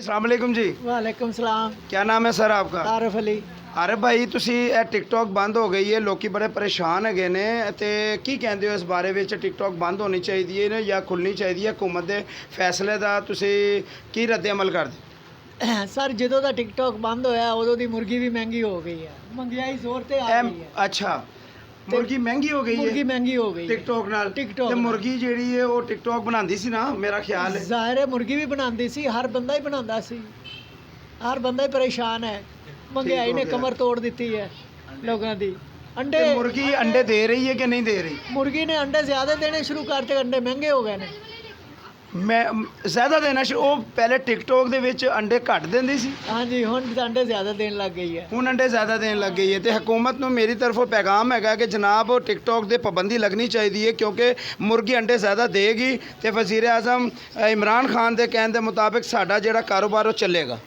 अस्सलाम वालेकुम जी। वालेकुम सलाम। क्या नाम है सर आपका? तारफ अली। अरे भाई ਤੁਸੀਂ ਇਹ ਟਿਕਟੌਕ ਬੰਦ ਹੋ ਗਈ ਹੈ, ਲੋਕੀ ਬੜੇ ਪਰੇਸ਼ਾਨ ਹੈਗੇ ਨੇ ਤੇ ਕੀ ਕਹਿੰਦੇ ਹੋ ਇਸ ਬਾਰੇ ਵਿੱਚ? ਟਿਕਟੌਕ ਬੰਦ ਹੋਣੀ ਚਾਹੀਦੀ ਹੈ ਜਾਂ ਖੁੱਲਣੀ ਚਾਹੀਦੀ ਹੈ? ਹਕੂਮਤ ਦੇ ਫੈਸਲੇ ਦਾ ਤੁਸੀਂ ਕੀ ਰੱਦ ਅਮਲ ਕਰਦੇ? ਸਰ ਜਦੋਂ ਦਾ ਟਿਕਟੌਕ ਬੰਦ ਹੋਇਆ ਉਦੋਂ ਦੀ ਮੁਰਗੀ ਵੀ ਮਹਿੰਗੀ ਹੋ ਗਈ ਹੈ, ਮਹਿੰਗਾਈ ਜ਼ੋਰ ਤੇ ਆ ਗਈ ਹੈ। ਅੱਛਾ, ਮੁਰਗੀ ਮਹਿੰਗੀ ਹੋ ਗਈ ਹੈ? ਮੁਰਗੀ ਮਹਿੰਗੀ ਹੋ ਗਈ ਹੈ ਟਿਕਟੌਕ ਨਾਲ? ਟਿਕਟੌਕ ਤੇ ਨਾਲ। ਮੁਰਗੀ ਜਿਹੜੀ ਹੈ ਉਹ ਟਿਕਟੌਕ ਬਣਾਉਂਦੀ ਸੀ ਨਾ, ਮੇਰਾ ਖਿਆਲ ਹੈ। ਜ਼ਾਹਿਰ ਹੈ ਮੁਰਗੀ ਵੀ ਬਣਾਉਂਦੀ ਸੀ, ਹਰ ਬੰਦਾ ਹੀ ਬਣਾਉਂਦਾ ਸੀ, ਹਰ ਬੰਦਾ ਹੀ ਪਰੇਸ਼ਾਨ ਹੈ। ਮਹਿੰਗਾਈ ਨੇ ਹੋ ਗਿਆ। ਕਮਰ ਤੋੜ ਦਿੱਤੀ ਹੈ ਲੋਕਾਂ ਦੀ। ਅੰਡੇ ਤੇ ਮੁਰਗੀ ਅੰਡੇ ਦੇ ਰਹੀ ਹੈ ਕਿ ਨਹੀਂ ਦੇ ਰਹੀ? ਮੁਰਗੀ ਨੇ ਅੰਡੇ ਜ਼ਿਆਦਾ ਦੇਣੇ ਸ਼ੁਰੂ ਕਰਤੇ, ਅੰਡੇ ਮਹਿੰਗੇ ਹੋ ਗਏ ਨੇ। ਮੈਂ ਜ਼ਿਆਦਾ ਦੇਣਾ ਉਹ ਪਹਿਲੇ ਟਿਕਟੌਕ ਦੇ ਵਿੱਚ ਅੰਡੇ ਘੱਟ ਦਿੰਦੀ ਸੀ, ਹਾਂਜੀ ਹੁਣ ਤਾਂ ਅੰਡੇ ਜ਼ਿਆਦਾ ਦੇਣ ਲੱਗ ਗਈ ਹੈ। ਹੁਣ ਅੰਡੇ ਜ਼ਿਆਦਾ ਦੇਣ ਲੱਗ ਗਈ ਹੈ। ਤੇ ਹਕੂਮਤ ਨੂੰ ਮੇਰੀ ਤਰਫੋਂ ਪੈਗਾਮ ਹੈਗਾ ਕਿ ਜਨਾਬ ਉਹ ਟਿਕਟੌਕ ਦੇ ਪਾਬੰਦੀ ਲੱਗਣੀ ਚਾਹੀਦੀ ਹੈ, ਕਿਉਂਕਿ ਮੁਰਗੀ ਅੰਡੇ ਜ਼ਿਆਦਾ ਦੇਗੀ ਤੇ ਵਜ਼ੀਰ ਆਜ਼ਮ ਇਮਰਾਨ ਖਾਨ ਦੇ ਕਹਿਣ ਦੇ ਮੁਤਾਬਿਕ ਸਾਡਾ ਜਿਹੜਾ ਕਾਰੋਬਾਰ ਉਹ ਚੱਲੇਗਾ।